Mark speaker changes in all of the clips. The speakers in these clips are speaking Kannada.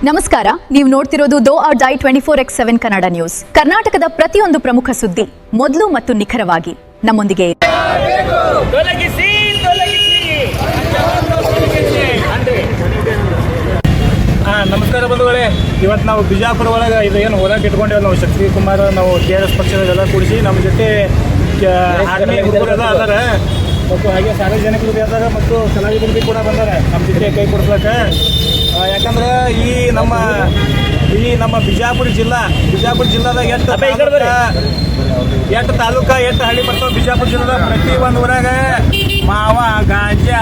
Speaker 1: ನಮಸ್ಕಾರ, ನೀವು ನೋಡ್ತಿರೋದು ದೋ or die 24x7 Kannada news. ಕರ್ನಾಟಕದ ಪ್ರತಿಯೊಂದು ಪ್ರಮುಖ ಸುದ್ದಿ ಮೊದಲು ಮತ್ತು ನಿಖರವಾಗಿ ನಮ್ಮೊಂದಿಗೆ
Speaker 2: ನಮಸ್ಕಾರ ಬಂಧುಗಳೇ. ಇವತ್ತು ನಾವು ಬಿಜಾಪುರ ಒಳಗೆ ಇದೇನು ಹೋರಾಟ ಇಟ್ಕೊಂಡೇವೆ. ನಾವು ಶಕ್ತಿ ಕುಮಾರ್, ನಾವು KRS ಪಕ್ಷದೆಲ್ಲ ಕೂಡಿಸಿ ನಮ್ಮ ಜೊತೆ ಆರ್ಮಿ ಹುಡುಗರೆಲ್ಲ ಅದಾರ ಮತ್ತು ಹಾಗೆ ಸಾರ್ವಜನಿಕರು ಅದಾರ ಮತ್ತು ಕಲಾವಿದರು ಕೂಡ ಬಂದಾರೆ ನಮ್ಮ ಜೊತೆ ಕೈ ಕೊಡ್ಸಕ್ಕೆ. ಯಾಕಂದ್ರೆ ಈ ನಮ್ಮ ಬಿಜಾಪುರ ಜಿಲ್ಲಾದಾಗ ಎಷ್ಟು ತಾಲೂಕಾ ಎಷ್ಟು ಹಳ್ಳಿ ಬರ್ತಾವೆ. ಬಿಜಾಪುರ ಜಿಲ್ಲಾದ ಪ್ರತಿ ಒಂದು ಊರಾಗ ಮಾವ, ಗಾಂಜಾ,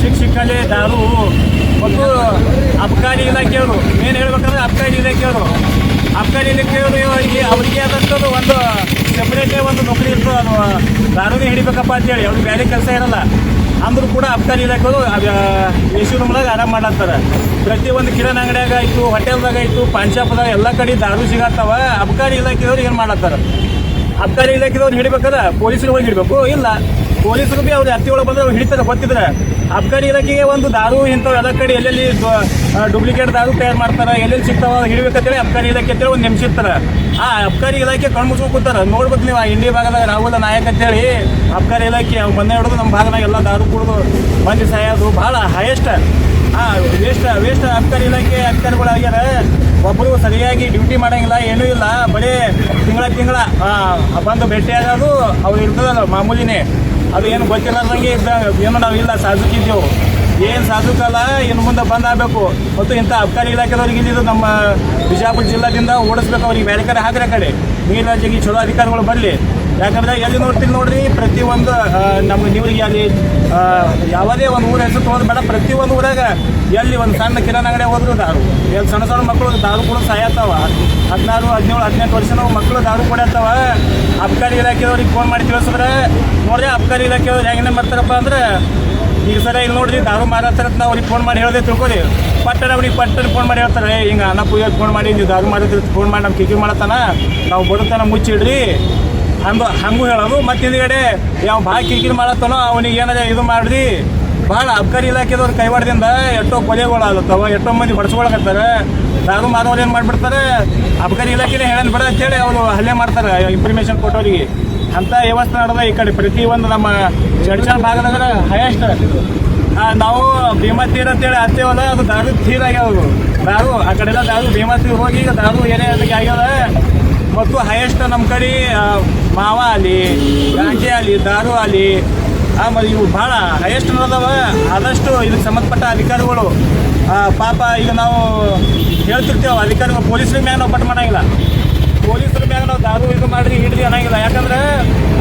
Speaker 2: ಶಿಕ್ಷಕಲೆ, ದಾರು ಮತ್ತು ಅಬಕಾರಿ ಇಲಾಖೆಯವರು ಏನು ಹೇಳ್ಬೇಕಂದ್ರೆ ಅಬಕಾರಿ ಇಲಾಖೆಯವರು ಅವರಿಗೆ ಆದಂಥದ್ದು ಒಂದು ಸೆಪ್ರೇಟೇ ಒಂದು ನೌಕರಿ ಇರ್ತದೆ. ಅದು ದಾರುನೇ ಹಿಡಿಬೇಕಪ್ಪ ಅಂತೇಳಿ ಅವ್ರಿಗೆ ಬೇರೆ ಕೆಲಸ ಇರಲ್ಲ. ಅಂದರೂ ಕೂಡ ಅಬಕಾರಿ ಇಲಾಖೆಯವರು ಎಸಿ ರೂಮ್ದಾಗ ಆರಾಮ್ ಮಾಡ್ತಾರೆ. ಪ್ರತಿಯೊಂದು ಕಿರಾಣಿ ಅಂಗಡಿಯಾಗ ಆಯಿತು, ಹೋಟೆಲ್ದಾಗ ಆಯಿತು, ಪಾನ್ ಶಾಪ್ದಾಗ ಎಲ್ಲ ಕಡೆ ದಾರು ಸಿಗತ್ತಾವ. ಅಬಕಾರಿ ಇಲಾಖೆಯವ್ರು ಏನು ಮಾಡತ್ತಾರೆ? ಅಬಕಾರಿ ಇಲಾಖೆದವ್ರು ಹಿಡಿಬೇಕಾದ್ರೆ ಪೊಲೀಸರು ಹೋಗಿ ಹಿಡಬೇಕು. ಇಲ್ಲ, ಪೊಲೀಸರು ಭೀ ಅವ್ರು ಹತ್ತಿ ಒಳಗೆ ಬಂದ್ರೆ ಅವ್ರು ಹಿಡಿತಾರೆ ಗೊತ್ತಿದ್ರೆ. ಅಬಕಾರಿ ಇಲಾಖೆಗೆ ಒಂದು ದಾರು ಇಂಥವು ಎಲ್ಲ ಕಡೆ ಎಲ್ಲೆಲ್ಲಿ ಡೂಪ್ಲಿಕೇಟ್ ದಾರು ತಯಾರು ಮಾಡ್ತಾರೆ, ಎಲ್ಲೆಲ್ಲಿ ಸಿಗ್ತಾವ ಹಿಡಿಬೇಕಂತೇಳಿ ಅಬಕಾರಿ ಇಲಾಖೆ ಅಂತೇಳಿ ಒಂದು ನೆಮ್ಸಿರ್ತಾರೆ. ಆ ಅಬಕಾರಿ ಇಲಾಖೆ ಕಣ್ಮುಚ್ಕೊಂಡು ಕೂತಾರೆ. ನೋಡ್ಬೇಕು ನೀವು ಇಂಡಿಯಾ ಭಾಗದಾಗ ರಾಹುಲ್ ನಾಯಕ್ ಅಂತೇಳಿ ಅಬಕಾರಿ ಇಲಾಖೆ ಅವ್ನು ಬಂದೇ ಹಿಡಿದು ನಮ್ಮ ಭಾಗದಾಗ ಎಲ್ಲ ದಾರು ಕುಡಿದು ಮಂದಿ ಸಾಯೋದು ಭಾಳ ಹೈಯೆಸ್ಟ್. ವೇಸ್ಟ್ ಅಬಕಾರಿ ಇಲಾಖೆ ಅಧಿಕಾರಿಗಳು ಆಗ್ಯಾರ. ಒಬ್ಬರು ಸರಿಯಾಗಿ ಡ್ಯೂಟಿ ಮಾಡೋಂಗಿಲ್ಲ, ಏನೂ ಇಲ್ಲ. ಬರೀ ತಿಂಗಳ ಬಂದು ಭೇಟಿಯಾಗೋದು ಅವ್ರು ಇರ್ತದಲ್ಲ ಮಾಮೂಲಿನೇ. ಅದು ಏನು ಗೊತ್ತಿಲ್ಲದಂಗೆ ಏನು ನಾವು ಇಲ್ಲ ಸಾಧುಕಿದ್ದೆವು. ಏನು ಸಾಧುಕಲ್ಲ, ಇನ್ನು ಮುಂದೆ ಬಂದಾಗಬೇಕು. ಮತ್ತು ಇಂಥ ಅಬಕಾರಿ ಇಲಾಖೆದವ್ರಿಗೆ ಇಲ್ಲಿದ್ದು ನಮ್ಮ ಬಿಜಾಪುರ ಜಿಲ್ಲಾದಿಂದ ಓಡಿಸ್ಬೇಕು. ಅವ್ರಿಗೆ ಬೇರೆ ಕಡೆ ಹಾಕಿರೋ ಕಡೆ ನೀರಾಜಿಗೆ ಚಲೋ ಅಧಿಕಾರಿಗಳು ಬರಲಿ. ಯಾಕಂದರೆ ಎಲ್ಲಿ ನೋಡ್ತೀನಿ ನೋಡ್ರಿ, ಪ್ರತಿಯೊಂದು ನಮ್ಮ ನೀರಿಗೆ ಅಲ್ಲಿ ಯಾವುದೇ ಒಂದು ಊರ ಹೆಸರು ತೊಗೊಂಡು ಬೇಡ, ಪ್ರತಿಯೊಂದು ಊರಾಗ ಎಲ್ಲಿ ಒಂದು ಸಣ್ಣ ಕಿರಾಣಿ ಅಂಗಡಿ ಹೋದ್ರು ದಾರು. ಎಲ್ಲಿ ಸಣ್ಣ ಮಕ್ಕಳು ದಾರು ಕೂಡ ಸಾಯತ್ತಾವ. 16, 17, 18 ವರ್ಷದ ಮಕ್ಕಳು ದಾರು ಕೊಡತ್ತಾವ. ಅಬಕಾರಿ ಇಲಾಖೆದವ್ರಿಗೆ ಫೋನ್ ಮಾಡಿ ತಿಳಿಸಿದ್ರೆ ನೋಡ್ರಿ, ಅಬಕಾರಿ ಇಲಾಖೆಯವ್ರು ಹೆಂಗೇನು ಮಾಡ್ತಾರಪ್ಪ ಅಂದ್ರೆ, ಈಗ ಸರ ಇಲ್ಲಿ ನೋಡ್ರಿ ದಾರು ಮಾರಾಡ್ತಾರೆ ಅಂತ ನಾವು ಅವ್ರಿಗೆ ಫೋನ್ ಮಾಡಿ ಹೇಳಿದೆ ತಿಳ್ಕೊರಿ. ಅವ್ರಿಗೆ ಫೋನ್ ಮಾಡಿ ಹೇಳ್ತಾರೆ, ಹಿಂಗೆ ಅನ್ನ ಪೂಜೆಗೆ ಫೋನ್ ಮಾಡಿ ನೀವು ದಾರು ಮಾರಿದ್ರೆ ಫೋನ್ ಮಾಡಿ ನಮ್ಮ ಕಿಕ್ಕಿ ಮಾಡತ್ತಾನ, ನಾವು ಬರುತ್ತಾನ ಮುಚ್ಚಿಡ್ರಿ ಹಂಗೂ ಹೇಳೋದು. ಮತ್ತು ಹಿಂದ್ಗಡೆ ಯಾವ ಭಾಳ ಕಿರಿಕಿರಿ ಮಾಡತ್ತಾನೋ ಅವನಿಗೆ ಏನಾರ ಇದು ಮಾಡ್ರಿ. ಭಾಳ ಅಬಕಾರಿ ಇಲಾಖೆದವ್ರು ಕೈವಾಡದಿಂದ ಎಷ್ಟೋ ಕೊಲೆಗಳು ಆಗತ್ತವ, ಎಷ್ಟೋ ಮಂದಿ ಹೊಡ್ಸ್ಕೊಳಕತ್ತಾರೆ. ದಾರು ಮಾರೋರು ಏನು ಮಾಡಿಬಿಡ್ತಾರೆ, ಅಬಕಾರಿ ಇಲಾಖೆನೇ ಹೇಳೋದು ಬೇಡ ಅಂತೇಳಿ ಅವರು ಹಲ್ಲೆ ಮಾಡ್ತಾರೆ ಇನ್ಫಾರ್ಮೇಷನ್ ಕೊಟ್ಟೋರಿಗೆ. ಅಂಥ ವ್ಯವಸ್ಥೆ ನಡೆದ ಈ ಕಡೆ ಪ್ರತಿಯೊಂದು ನಮ್ಮ ಚಡ್ಚಾಳ ಭಾಗದಾಗ ಹೈಯೆಸ್ಟ್. ನಾವು ಭೀಮಾ ತೀರ್ ಅಂತೇಳಿ ಹತ್ತೇವಲ್ಲ, ಅದು ದಾರು ತೀರ್ ಆಗ್ಯಾವ. ದಾರು ಆ ಕಡೆಲ್ಲ ದಾರು ಭೀಮಾ ತೀರ್ ಹೋಗಿ ಈಗ ದಾರು ಏನೇ ಅದಕ್ಕೆ ಆಗ್ಯಾವ. ಮತ್ತು ಹೈಯೆಸ್ಟ್ ನಮ್ಮ ಕಡೆ ಮಾವ ಆಗಲಿ, ಗಾಂಜೆ ಆಗಲಿ, ದಾರು ಆಗಲಿ, ಆಮೇಲೆ ಇವು ಭಾಳ ಹೈಯೆಸ್ಟ್ ನಡೆದವ. ಆದಷ್ಟು ಇದಕ್ಕೆ ಸಂಬಂಧಪಟ್ಟ ಅಧಿಕಾರಿಗಳು ಪಾಪ ಈಗ ನಾವು ಹೇಳ್ತಿರ್ತೇವೆ, ಅಧಿಕಾರಿಗಳು ಪೊಲೀಸರ ಮ್ಯಾಗ ನಾವು ಪಟ್ಟು ಮಾಡೋಂಗಿಲ್ಲ. ಪೊಲೀಸರ ಮ್ಯಾಗ ನಾವು ದಾರು ಇದು ಮಾಡಿರಿ ಹಿಡಿದು ಅನ್ನೋಂಗಿಲ್ಲ. ಯಾಕಂದ್ರೆ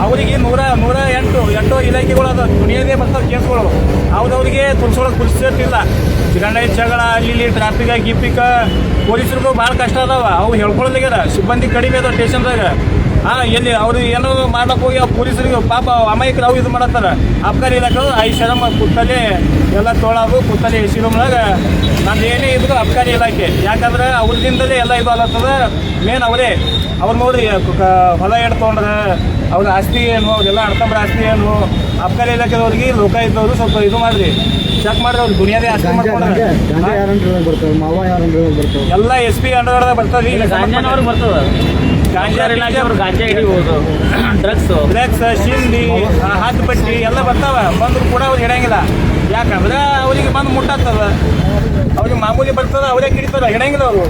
Speaker 2: ಅವರಿಗೆ 108 ಇಲಾಖೆಗಳು ಅದು ದುನಿಯಾದೇ ಬರ್ತಾವೆ ಕೇಸ್ಗಳು. ಅವ್ರಿಗೆ ತುಳ್ಸೋಳಕ್ಕೆ ಪುಲಿಸ್ತಿಲ್ಲ. ಗಂಡ ಜಗಳ ಅಲ್ಲಿ ಟ್ರಾಫಿಕ್ ಗಿಫಿಕ್ ಪೊಲೀಸರಿಗೂ ಭಾಳ ಕಷ್ಟ ಅದಾವ. ಅವು ಹೇಳ್ಕೊಳ್ಳೋದಾಗ್ಯಾರ, ಸಿಬ್ಬಂದಿ ಕಡಿಮೆ ಅದಾವ ಸ್ಟೇಷನ್ದಾಗ. ಎಲ್ಲಿ ಅವ್ರು ಏನೋ ಮಾಡ್ಲಕ್ಕೆ ಹೋಗಿ ಆ ಪೊಲೀಸರಿಗೆ ಪಾಪ ಅಮಾಯಕರು ಅವು ಇದು ಮಾಡತ್ತಾರ. ಅಬಕಾರಿ ಇಲಾಖೆ 5 ಶರಮ ಕೂತಲ್ಲಿ ಎಲ್ಲ ತೊಳೋದು, ಕೂತಲ್ಲಿ ಎಸಿ ರೂಮ್ನಾಗ ನಂದು ಏನೇ ಇದ್ರು ಅಬಕಾರಿ ಇಲಾಖೆ. ಯಾಕಂದ್ರೆ ಅವ್ರದಿಂದಲೇ ಎಲ್ಲ ಇದು ಅಲ್ಲತ್ತದ. ಮೇನ್ ಅವ್ರು ನೋಡ್ರಿ ಹೊಲ ಎಡ್ ತೊಗೊಂಡ್ರೆ ಅವ್ರ ಆಸ್ತಿ ಏನು, ಅವರೆಲ್ಲ ಅಡ್ಕಂಬ್ರ ಆಸ್ತಿ ಏನು. ಅಬಕಾರಿ ಇಲಾಖೆದವ್ರಿಗೆ ಲೋಕಾಯುಕ್ತವ್ರು ಸ್ವಲ್ಪ ಇದು ಮಾಡಿರಿ, ಚೆಕ್ ಮಾಡ್ರಿ. ಅವ್ರು ದುನಿಯಾದೇ ಆಸ್ತಿ ಮಾಡ್ಕೊಂಡ್ರೆ ಎಲ್ಲ SP ಅಂಡರ್ದಾಗ ಬರ್ತದೆ. ಗಾಂಜಾ ಹಿಡಿಬೋದು, ಡ್ರಗ್ಸ್, ಶಿಂದಿ, ಹಾತ್ ಪಟ್ಟಿ ಎಲ್ಲ ಬರ್ತಾವ. ಬಂದ್ರು ಕೂಡ ಅವ್ರು ಹಿಡಿಯಂಗಿಲ್ಲ. ಯಾಕಂದ್ರೆ ಅವ್ರಿಗೆ ಬಂದು ಮುಟ್ಟಾಗ್ತದ, ಅವ್ರಿಗೆ ಮಾಮೂಲಿ ಬರ್ತದ, ಅವರೇ ಕಿಡಿತಾರ, ಹಿಡಿಯಂಗಿಲ್ಲ. ಅವರು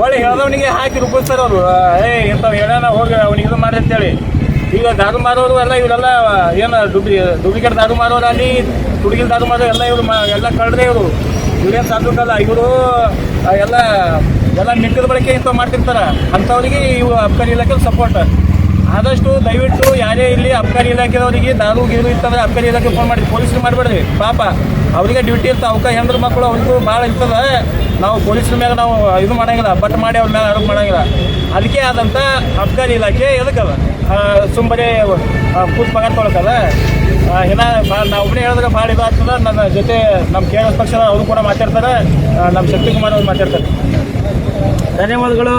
Speaker 2: ಒಳ್ಳೆ ಹೇಳ್ದವನಿಗೆ ಹಾಕಿ ರೂಪಿಸ್ತಾರೆ ಅವರು. ಇಂಥವು ಹೇಳೋಣ ಹೋಗಿ ಅವ್ನಿಗೆ ಇದು ಮಾಡಿ ಅಂತೇಳಿ. ಈಗ ದಾರು ಮಾರೋರು ಎಲ್ಲ ಇವರೆಲ್ಲ ಏನು ಡೂಪ್ಲಿಕೇಟ್ ದಾರು ಮಾರೋರು ಅಲ್ಲಿ, ತುಡುಗಿಲ್ ದಾರು ಮಾರೋರು ಎಲ್ಲ ಇವರು ಎಲ್ಲ ಕಳ್ರೆ ಇವರು. ಇವ್ರೇನು ಸಾಧುಕಲ್ಲ, ಇವರು ಎಲ್ಲ ಮಿಕ್ಕದ ಬಳಕೆ ಇಂಥವು ಮಾಡ್ತಿರ್ತಾರೆ. ಅಂಥವ್ರಿಗೆ ಇವು ಅಬಕಾರಿ ಇಲಾಖೆ ಸಪೋರ್ಟ್. ಆದಷ್ಟು ದಯವಿಟ್ಟು ಯಾರೇ ಇಲ್ಲಿ ಅಬಕಾರಿ ಇಲಾಖೆದವರಿಗೆ ದಾರು ಗೀರು ಇರ್ತಂದ್ರೆ ಅಬಕಾರಿ ಇಲಾಖೆ ಫೋನ್ ಮಾಡಿ, ಪೊಲೀಸರು ಮಾಡಬೇಡ್ರಿ. ಪಾಪ ಅವರಿಗೆ ಡ್ಯೂಟಿ ಇರ್ತಾವೆ, ಅವಕ್ಕೆ ಹೆಣ್ಣು ಮಕ್ಕಳು ಅವ್ರಿಗೂ ಭಾಳ ಇರ್ತದೆ. ನಾವು ಪೊಲೀಸರ ಮೇಲೆ ನಾವು ಇದು ಮಾಡೋಂಗಿಲ್ಲ, ಬಟ್ ಮಾಡಿ ಅವ್ರ ಮೇಲೆ ಆರೋಪ ಮಾಡೋಂಗಿಲ್ಲ. ಅದಕ್ಕೆ ಆದಂಥ ಅಬಕಾರಿ ಇಲಾಖೆ ಎದಕ್ಕದ ಸುಮ್ಮನೆ ಕೂತ್ ಪಗಾರ ತೊಗೊಳಕಲ್ಲ. ನಾವು ಒಬ್ಬನೇ ಹೇಳಿದ್ರೆ ಭಾಳ ಇದು ಆಗ್ತದೆ. ನನ್ನ ಜೊತೆ ನಮ್ಮ KRS ಪಕ್ಷದ ಅವರು ಕೂಡ ಮಾತಾಡ್ತಾರೆ, ನಮ್ಮ ಶಕ್ತಿ ಕುಮಾರ್ ಅವ್ರು ಮಾತಾಡ್ತಾರೆ. ಧನ್ಯವಾದಗಳು.